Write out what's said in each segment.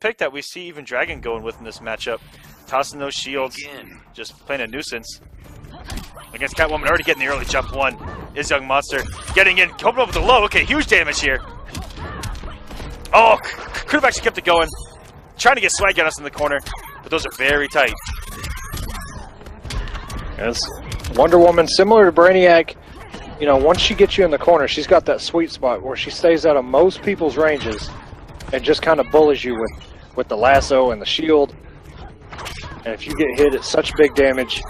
pick that we see even Dragon going with in this matchup. Tossing those shields, just playing a nuisance. Against Catwoman, already getting the early jump one is Yungmonster. Getting in, coming up with the low. Okay, huge damage here. Oh, could have actually kept it going. Trying to get swag at us in the corner, but those are very tight. Yes. Wonder Woman, similar to Brainiac, you know, once she gets you in the corner, she's got that sweet spot where she stays out of most people's ranges and just kind of bullies you with the lasso and the shield. And if you get hit, it's such big damage.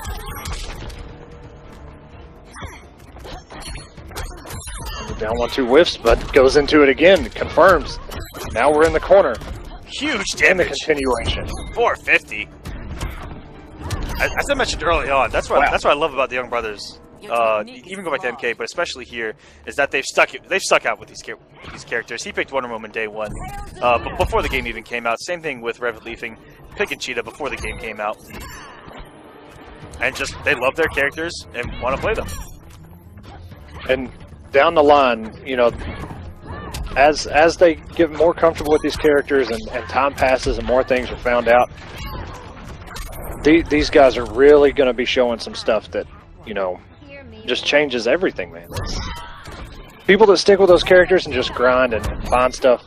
Down 1-2 whiffs, but goes into it again, confirms. Now we're in the corner. Huge damage. And the continuation. 450. As I mentioned early on, that's what I love about the Young Brothers. Even go back to MK, but especially here, is that they've stuck out with these characters. He picked Wonder Woman day one, but before the game even came out. Same thing with Rev Leafing, picking Cheetah before the game came out, and just they love their characters and want to play them. And down the line, you know, as they get more comfortable with these characters and time passes and more things are found out, these guys are really going to be showing some stuff that, you know, just changes everything, man. People that stick with those characters and just grind and find stuff,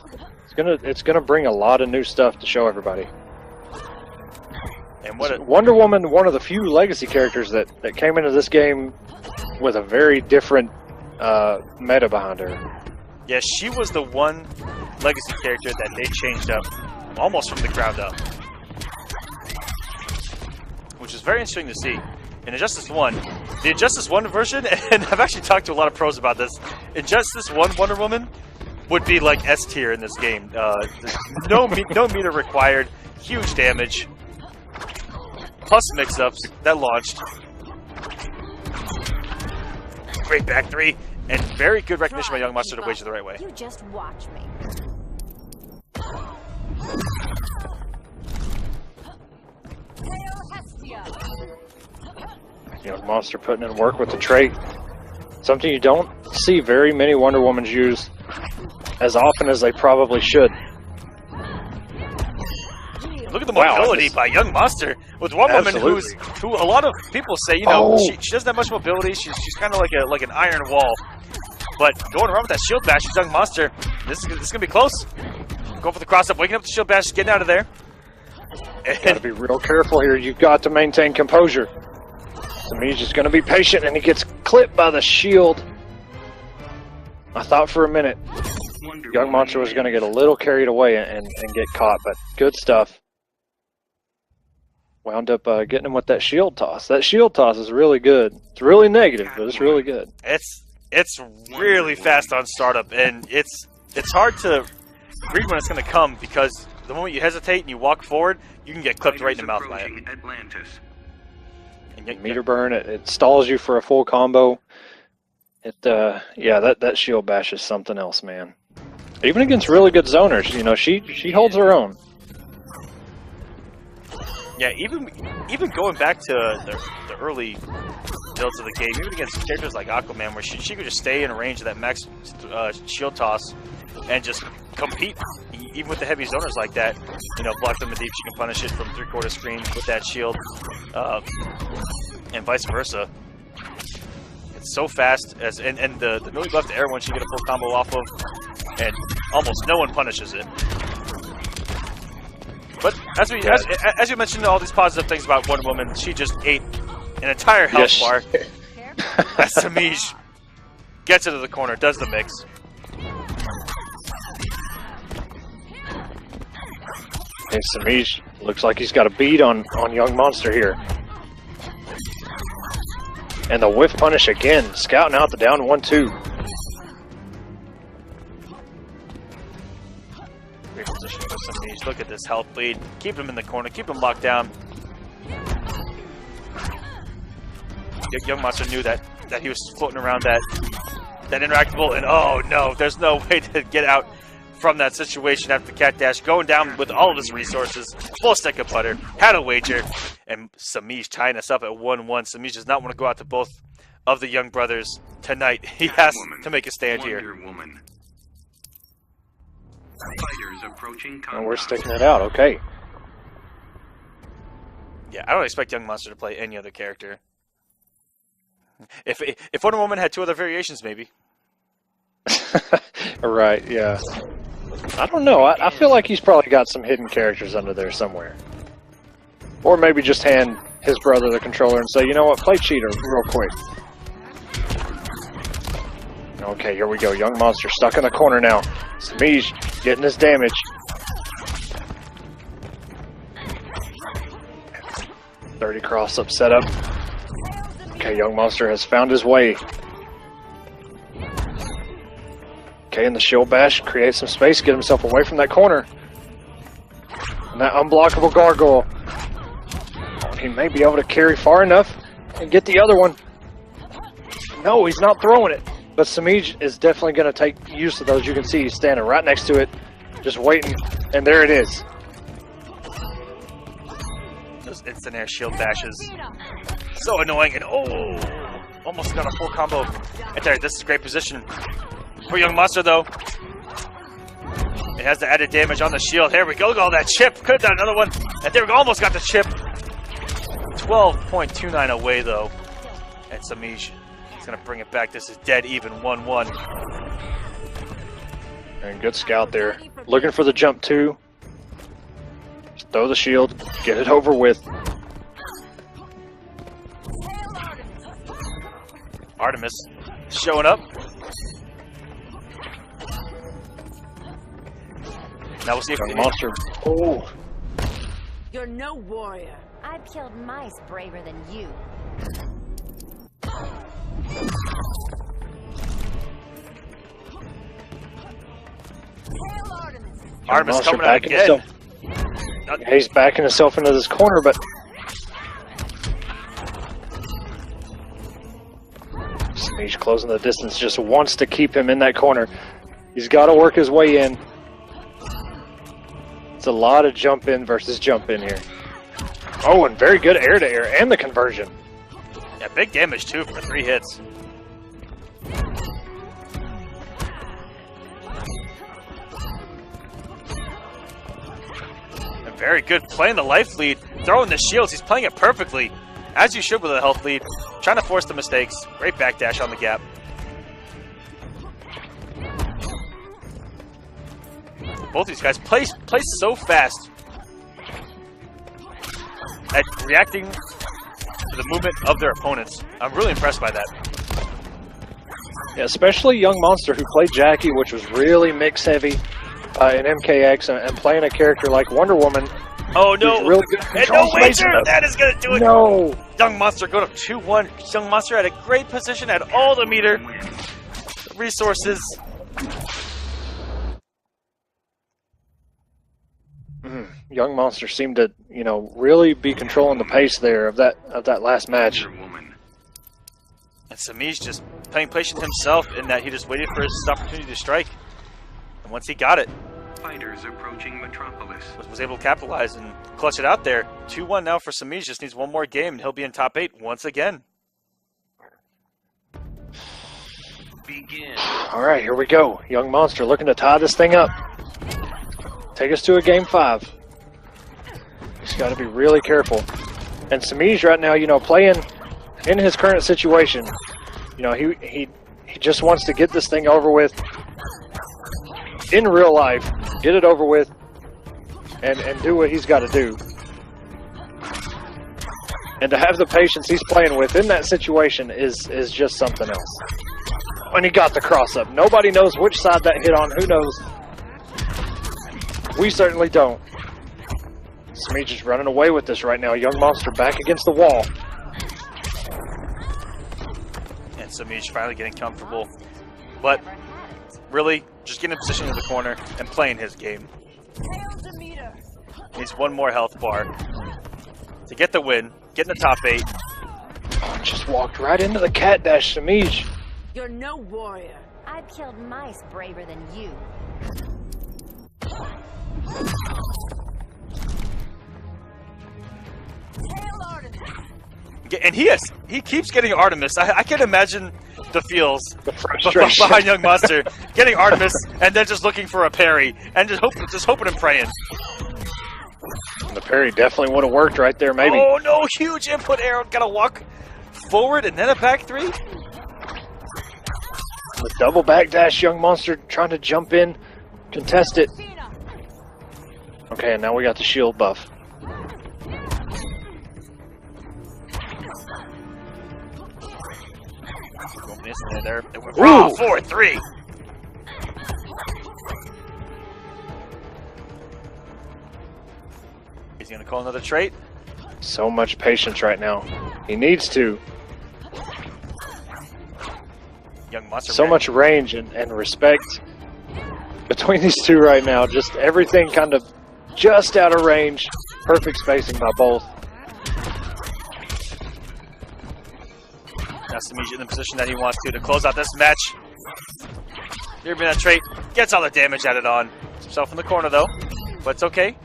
it's gonna bring a lot of new stuff to show everybody. And Wonder Woman, one of the few legacy characters that came into this game with a very different meta behind her. Yeah, she was the one legacy character that they changed up almost from the ground up, which is very interesting to see. In Injustice 1, the Injustice 1 version, and I've actually talked to a lot of pros about this, Injustice 1 Wonder Woman would be like S tier in this game. No meter required, huge damage, plus mix-ups that launched. Great back three, and very good recognition by Yungmonster to wager the right way. You just watch me. Yungmonster putting in work with the trait. Something you don't see very many Wonder Womans use as often as they probably should. Look at the mobility by Yungmonster with one woman who a lot of people say, you know, she doesn't have much mobility. She's kind of like an iron wall. But going around with that shield bash, Yungmonster, this is gonna be close. Going for the cross up, waking up the shield bash, getting out of there. Gotta be real careful here. You've got to maintain composure. Semiij is going to be patient, and he gets clipped by the shield. I thought for a minute Yungmonster was going to get a little carried away and get caught, but good stuff. Wound up getting him with that shield toss. That shield toss is really good. It's really negative, but it's really good. It's really fast on startup, and it's hard to read when it's going to come, because the moment you hesitate and you walk forward, you can get clipped right in the mouth by it. Meter burn, it stalls you for a full combo. Yeah, that shield bash is something else, man. Even against really good zoners, you know, she holds her own. Yeah, even going back to the early builds of the game, even against characters like Aquaman, where she could just stay in range of that max shield toss and just compete. Even with the heavy zoners like that, you know, block them in deep, she can punish it from 3/4 screen with that shield, and vice versa. It's so fast, and the melee buff to air one she get a full combo off of, and almost no one punishes it. But as you mentioned, all these positive things about Wonder Woman, she just ate an entire health bar. As Semiij gets into the corner, does the mix. Hey, Semiij looks like he's got a bead on Yungmonster here. And the whiff punish again, scouting out the down 1-2. Great position for Semiij. Look at this health bleed. Keep him in the corner, keep him locked down. Yungmonster knew that he was floating around that interactable, and oh no, there's no way to get out from that situation after the cat dash, going down with all of his resources, full stack of butter, had a wager, and Semiij tying us up at 1-1. Semiij does not want to go out to both of the Young Brothers tonight. He has to make a stand here. Fighters approaching combat. And we're sticking it out, okay. Yeah, I don't expect Yungmonster to play any other character. If Wonder Woman had 2 other variations, maybe. Right, yeah. I don't know. I feel like he's probably got some hidden characters under there somewhere. Or maybe just hand his brother the controller and say, you know what, play Cheetah real quick. Okay, here we go. Yungmonster stuck in the corner now. Semiij getting his damage. Dirty cross-up setup. Okay, Yungmonster has found his way. Okay, and the shield bash creates some space, get himself away from that corner. And that unblockable gargoyle. Oh, he may be able to carry far enough and get the other one. No, he's not throwing it. But Semiij is definitely going to take use of those. You can see he's standing right next to it, just waiting. And there it is. Those instant air shield bashes. So annoying. And oh, almost got a full combo. Right there, this is a great position for Yungmonster, though. It has the added damage on the shield. Here we go. Look at all that chip. Could have done another one. And there we go. Almost got the chip. 12.29 away, though. And Semiij is going to bring it back. This is dead even 1-1. And good scout there. Looking for the jump, too. Just throw the shield. Get it over with. Artemis showing up. Now we'll see if Monster. Oh. You're no warrior. I've killed mice braver than you. Artemis coming out again. Yeah, he's backing himself into this corner, but Semiij closing the distance, just wants to keep him in that corner. He's got to work his way in. It's a lot of jump in versus jump in here. Oh, and very good air to air and the conversion. Yeah, big damage too for 3 hits. And very good playing the life lead, throwing the shields. He's playing it perfectly, as you should with a health lead. Trying to force the mistakes. Great backdash on the gap. Both these guys play so fast at reacting to the movement of their opponents. I'm really impressed by that. Yeah, especially Yungmonster, who played Jackie, which was really mix heavy in MKX, and playing a character like Wonder Woman. Oh no! Really good And no wager! That is gonna do it. No. Yungmonster going up 2-1. Yungmonster had a great position, had all the meter, resources. Yungmonster seemed to, you know, really be controlling the pace there of that last match. And Semiij just playing patient himself in that he just waited for his opportunity to strike. And once he got it, Fighters approaching Metropolis. was able to capitalize and clutch it out there. 2-1 now for Semiij. Just needs one more game and he'll be in top 8 once again. Begin. All right, here we go. Yungmonster looking to tie this thing up. Take us to a game 5. He's got to be really careful. And Semiij right now, you know, playing in his current situation, you know, he just wants to get this thing over with in real life, get it over with, and do what he's got to do. And to have the patience he's playing with in that situation is just something else. When he got the cross-up, nobody knows which side that hit on. Who knows? We certainly don't. Semiij is running away with this right now. Yungmonster back against the wall. And Semiij finally getting comfortable. But really, just getting in position in the corner and playing his game. Needs one more health bar to get the win, get in the top 8. Oh, just walked right into the cat dash, Semiij. You're no warrior. I've killed mice braver than you. And he keeps getting Artemis. I can imagine the feels The frustration. behind Yungmonster, getting Artemis, and then just looking for a parry, and just hoping and praying. The parry definitely would have worked right there, maybe. Oh no, huge input arrow. Gotta walk forward and then a back three. The double backdash, Yungmonster trying to jump in, contest it. Okay, and now we got the shield buff. There. It went wrong. 4-3. He's gonna call another trait. So much patience right now. He needs to. Yungmonster. So much range and respect between these two right now. Just everything kind of just out of range. Perfect spacing by both. Now Semiij in the position that he wants to close out this match. Here being that trait, gets all the damage added on. Puts himself in the corner though, but it's okay.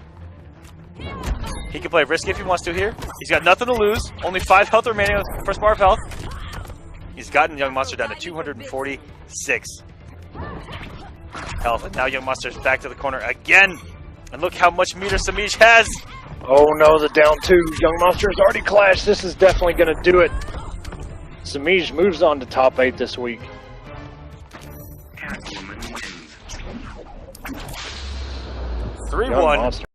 He can play risky if he wants to here. He's got nothing to lose. Only 5 health remaining on the first bar of health. He's gotten Yungmonster down to 246 health. And now Yungmonster's back to the corner again. And look how much meter Semiij has. Oh no, the down 2. Yungmonster's already clashed. This is definitely going to do it. Semiij moves on to top 8 this week. Catwoman wins. 3-1. Yungmonster.